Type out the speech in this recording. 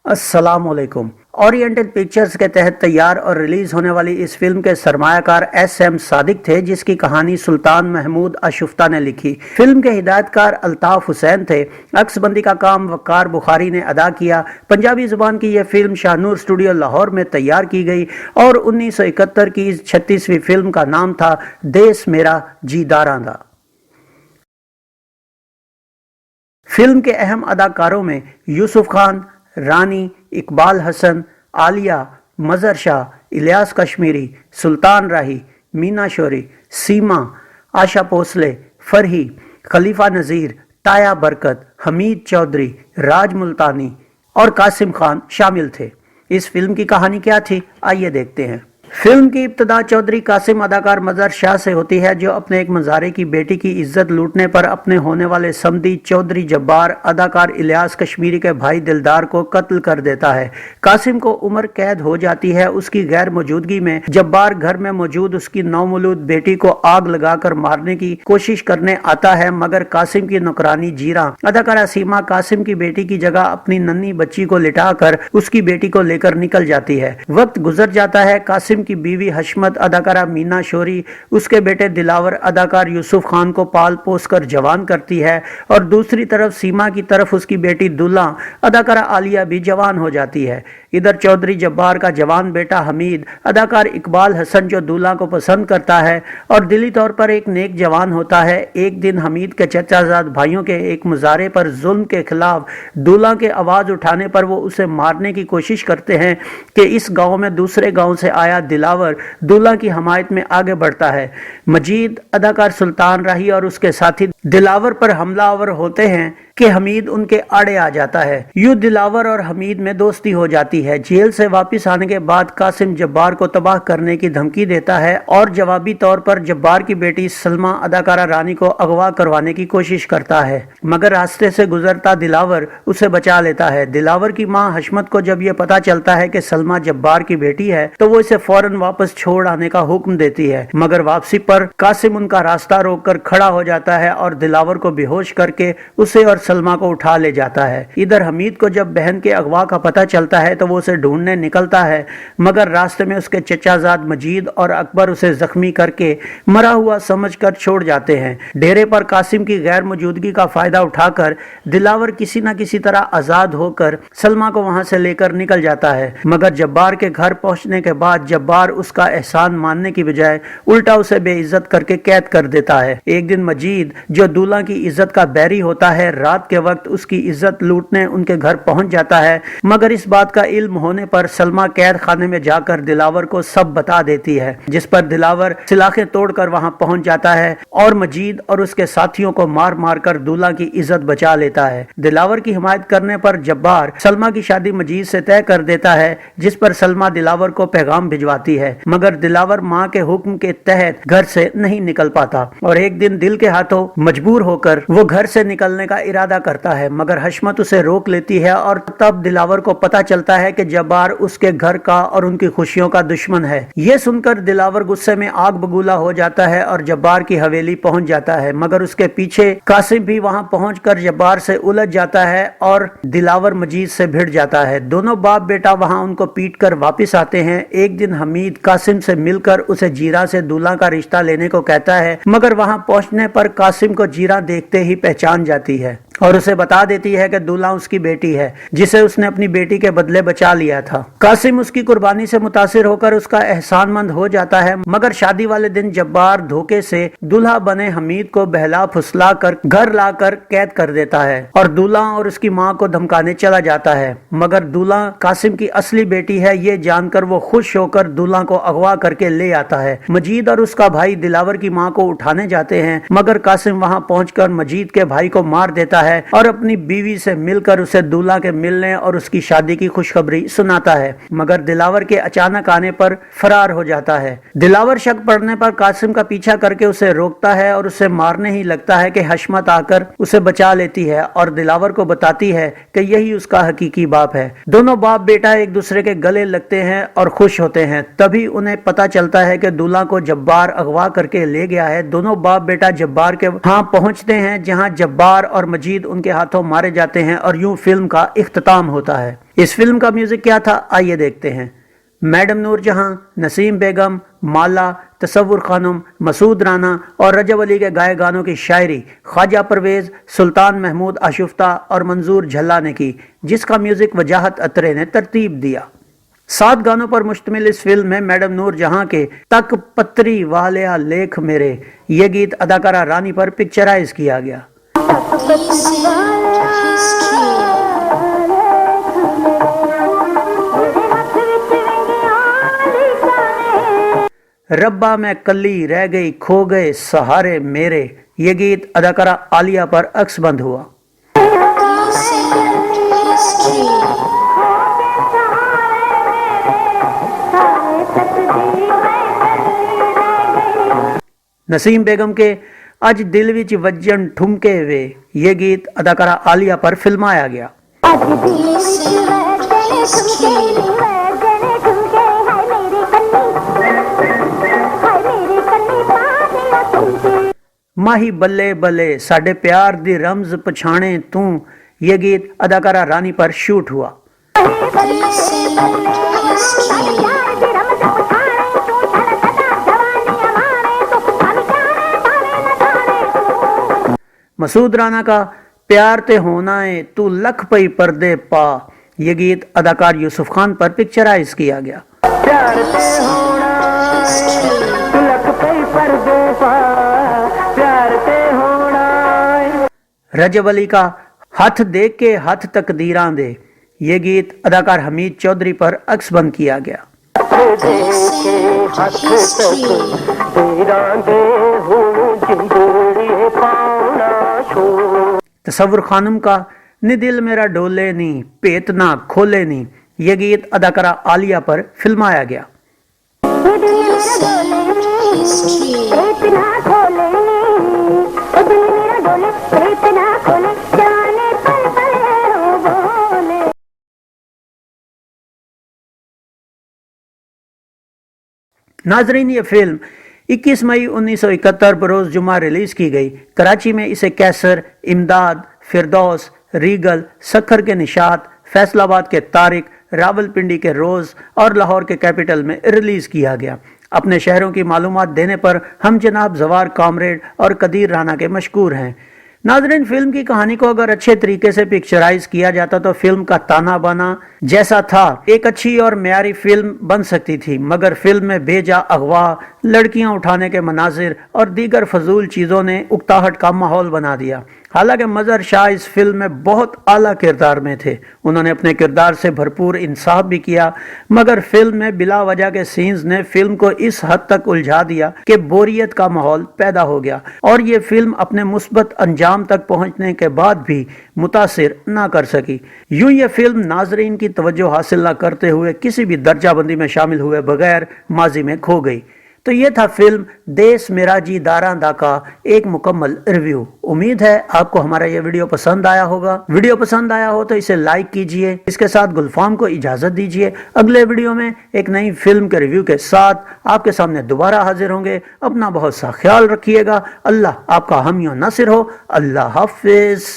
अस्सलाम वालेकुम। Oriental pictures के तहत तैयार और रिलीज होने वाली इस फिल्म के सरमायाकार एस.एम. सादिक थे, जिसकी कहानी सुल्तान महमूद अशुफ्ता ने लिखी। फिल्म के हिदायतकार अल्ताफ हुसैन थे। अक्सबंदी का काम वक़ार बुखारी ने अदा किया। पंजाबी जुबान की यह फिल्म शाहनूर स्टूडियो लाहौर में तैयार की गई और 1971 की 36वीं फिल्म का नाम था देस मेरा जीदारां दा। फिल्म के अहम अदाकारों में यूसुफ खान, रानी, इकबाल हसन, आलिया, मजहर शाह, इलियास कश्मीरी, सुल्तान राही, मीना शोरी, सीमा, आशा भोसले, फरही, खलीफा नज़ीर, ताया बरकत, हमीद चौधरी, राज मुल्तानी और कासिम खान शामिल थे। इस फिल्म की कहानी क्या थी, आइए देखते हैं। फिल्म की इब्तदा चौधरी कासिम अदाकार मजहर शाह से होती है, जो अपने एक मज़ारे की बेटी की इज्जत लूटने पर अपने होने वाले समधी चौधरी जब्बार अदाकार इलियास कश्मीरी के भाई दिलदार को कत्ल कर देता है। कासिम को उम्र कैद हो जाती है। उसकी गैर मौजूदगी में जब्बार घर में मौजूद उसकी नौमौलूद बेटी को आग लगाकर मारने की कोशिश करने आता है, मगर कासिम की नौकरानी जीरा अदाकारा सीमा कासिम की बेटी की जगह अपनी नन्ही बच्ची को लिटाकर उसकी बेटी को लेकर निकल जाती है। वक्त गुजर जाता है। कासिम की बीवी हशमत अदाकारा मीना शोरी उसके बेटे दिलावर अदाकार यूसुफ खान को पाल पोस कर जवान करती है और दूसरी तरफ सीमा की तरफ उसकी बेटी दुल्ला अदाकारा आलिया भी जवान हो जाती है। इधर चौधरी जब्बार का जवान बेटा हमीद अदाकार इकबाल हसन, जो दूल्हा को पसंद करता है और दिली तौर पर एक नेक जवान होता है, एक दिन हमीद के चचाजाद भाइयों के एक मुजारे पर जुल्म के खिलाफ दूल्हा के आवाज उठाने पर वो उसे मारने की कोशिश करते हैं कि इस गांव में दूसरे गांव से आया दिलावर दूल्हा की हमायत में आगे बढ़ता है। मजीद अदाकार सुल्तान राही और उसके साथी दिलावर पर हमलावर होते हैं कि हमीद उनके आड़े आ जाता है। यूं दिलावर और हमीद में दोस्ती हो जाती है। जेल से वापस आने के बाद कासिम जब्बार को तबाह करने की धमकी देता है और जवाबी तौर पर जब्बार की बेटी सलमा अदाकारा रानी को अगवा करवाने की कोशिश करता है, मगर रास्ते से गुजरता दिलावर उसे बचा लेता है। दिलावर की मां हशमत को जब यह पता चलता है कि सलमा जब्बार की बेटी है तो वो इसे फौरन वापस छोड़ आने का हुक्म देती है, मगर वापसी पर कासिम उनका रास्ता रोककर खड़ा हो जाता है और दिलावर को बेहोश करके उसे और सलमा को उठा ले जाता है। इधर हमीद को जब बहन के अगवा का पता चलता है तो वो उसे ढूंढने निकलता है, मगर रास्ते में उसके चचाजाद मजीद और अकबर उसे जख्मी करके मरा हुआ समझकर छोड़ जाते हैं। डेरे पर कासिम की गैर मौजूदगी का फायदा उठाकर दिलावर किसी न किसी तरह आजाद होकर सलमा को वहां से लेकर निकल जाता है, मगर जब्बार के घर पहुंचने के बाद जब्बार उसका एहसान मानने की बजाय उल्टा उसे बेइज्जत करके कैद कर देता है। एक दिन मजीद, जो दूल्हा की इज्जत का बैरी होता है, रात के वक्त उसकी इज्जत लूटने उनके घर पहुंच जाता है, मगर इस बात का इल्म होने पर सलमा कैद खाने में जाकर दिलावर को सब बता देती है, जिस पर दिलावर सिलाखें तोड़कर वहां पहुंच जाता है और मजीद और उसके साथियों को मार मार कर दूल्हा की इज्जत बचा लेता है। दिलावर की हिमायत करने पर जब्बार सलमा की शादी मजीद से तय कर देता है, जिस पर सलमा दिलावर को पैगाम भिजवाती है, मगर दिलावर माँ के हुक्म के तहत घर से नहीं निकल पाता और एक दिन दिल के हाथों मजबूर होकर वो घर से निकलने का इरादा करता है, मगर हशमत उसे रोक लेती है और तब दिलावर को पता चलता है कि जब्बार उसके घर का और उनकी खुशियों का दुश्मन है। ये सुनकर दिलावर गुस्से में आग बगूला हो जाता है और जब्बार की हवेली पहुंच जाता है, मगर उसके पीछे कासिम भी वहां पहुंचकर जब्बार से उलझ जाता है और दिलावर मजीद से भिड़ जाता है। दोनों बाप बेटा वहां उनको पीट कर वापिस आते हैं। एक दिन हमीद कासिम से मिलकर उसे जीरा से दूल्हा का रिश्ता लेने को कहता है, मगर वहां पहुंचने पर कासिम को जीरा देखते ही पहचान जाती है और उसे बता देती है कि दूल्हा उसकी बेटी है, जिसे उसने अपनी बेटी के बदले बचा लिया था। कासिम उसकी कुर्बानी से मुतासिर होकर उसका एहसानमंद हो जाता है, मगर शादी वाले दिन जब्बार धोखे से दूल्हा बने हमीद को बहला फुसला कर घर लाकर कैद कर देता है और दूल्हा और उसकी मां को धमकाने चला जाता है, मगर दूल्हा कासिम की असली बेटी है ये जानकर वो खुश होकर दूल्हा को अगवा करके ले आता है। मजीद और उसका भाई दिलावर की मां को उठाने जाते हैं, मगर कासिम वहां पहुंचकर मजीद के भाई को मार देता है और अपनी बीवी से मिलकर उसे दूल्हा के मिलने और उसकी शादी की खुशखबरी सुनाता है, मगर दिलावर के अचानक आने पर फरार हो जाता है। दिलावर शक पड़ने पर कासिम का पीछा करके उसे रोकता है और उसे मारने ही लगता है कि हशमत आकर उसे बचा लेती है और दिलावर को बताती है कि यही उसका हकीकी बाप है। दोनों बाप बेटा एक दूसरे के गले लगते हैं और खुश होते हैं। तभी उन्हें पता चलता है कि दूल्हा को जब्बार अगवा करके ले गया है। दोनों बाप बेटा जब्बार के वहां पहुंचते हैं, जहां जब्बार और मजीद उनके हाथों मारे जाते हैं और यूं फिल्म का इख्तिताम होता है। اس فلم کا میوزک کیا تھا آئیے دیکھتے ہیں۔ میڈم نور جہاں، نسیم بیگم، مالا، تصور خانم، مسعود رانا اور رجب علی کے گائے گانوں کی شاعری خواجہ پرویز، سلطان محمود آشفتہ اور منظور جھلا نے کی، جس کا میوزک وجاہت اترے نے ترتیب دیا۔ 7 گانوں پر مشتمل اس فلم میں میڈم نور جہاں کے تک پتری والیا لیکھ میرے یہ گیت اداکارہ رانی پر پکچرائز کیا گیا۔ ربا میں کلی رہ گئی کھو گئے سہارے میرے یہ گیت اداکارہ عالیہ پر عکس بند ہوا۔ نسیم بیگم کے اج دل وچ وجن ٹھمکے وے یہ گیت اداکارہ عالیہ پر فلمایا گیا۔ ماہی بلے بلے ساڈے پیار دی رمز پچھانے تو یہ گیت اداکارہ رانی پر شوٹ ہوا۔ مسعود رانا کا پیار تے ہونا ہے تو لکھ پئی پردے پا یہ گیت اداکار یوسف خان پر پکچرائز کیا گیا۔ پیار تے ہونا ہے تو لکھ پئی پردے پا پیار تے ہونا ہے۔ رجب علی کا ہاتھ دیکھ کے ہاتھ تقدیراں دے یہ گیت اداکار حمید چودھری پر عکس بند کیا گیا۔ تصور خانم کا نی دل میرا ڈولے نی پیت نہ کھولے نی یہ گیت اداکارہ عالیہ پر فلمایا گیا۔ ناظرین یہ فلم 21 مئی 1971 بروز جمعہ ریلیز کی گئی۔ کراچی میں اسے کیسر، امداد، فردوس، ریگل، سکھر کے نشاط، فیصل آباد کے طارق، راول پنڈی کے روز اور لاہور کے کیپٹل میں ریلیز کیا گیا۔ اپنے شہروں کی معلومات دینے پر ہم جناب زوار کامریڈ اور قدیر رانا کے مشکور ہیں۔ ناظرین فلم کی کہانی کو اگر اچھے طریقے سے پکچرائز کیا جاتا تو فلم کا تانا بانا جیسا تھا ایک اچھی اور معیاری فلم بن سکتی تھی، مگر فلم میں بے جا اغوا، لڑکیاں اٹھانے کے مناظر اور دیگر فضول چیزوں نے اکتاہٹ کا ماحول بنا دیا۔ حالانکہ مظہر شاہ اس فلم میں بہت اعلیٰ کردار میں تھے، انہوں نے اپنے کردار سے بھرپور انصاف بھی کیا، مگر فلم میں بلا وجہ کے سینز نے فلم کو اس حد تک الجھا دیا کہ بوریت کا ماحول پیدا ہو گیا اور یہ فلم اپنے مثبت انجام تک پہنچنے کے بعد بھی متاثر نہ کر سکی۔ یوں یہ فلم ناظرین کی توجہ حاصل نہ کرتے ہوئے کسی بھی درجہ بندی میں شامل ہوئے بغیر ماضی میں کھو گئی۔ تو یہ تھا فلم دیس میرا جی داراں دا کا ایک مکمل ریویو۔ امید ہے آپ کو ہمارا یہ ویڈیو پسند آیا ہوگا۔ ویڈیو پسند آیا ہو تو اسے لائک کیجئے، اس کے ساتھ گلفام کو اجازت دیجئے۔ اگلے ویڈیو میں ایک نئی فلم کے ریویو کے ساتھ آپ کے سامنے دوبارہ حاضر ہوں گے۔ اپنا بہت سا خیال رکھیے گا۔ اللہ آپ کا حامی و ناصر ہو۔ اللہ حافظ۔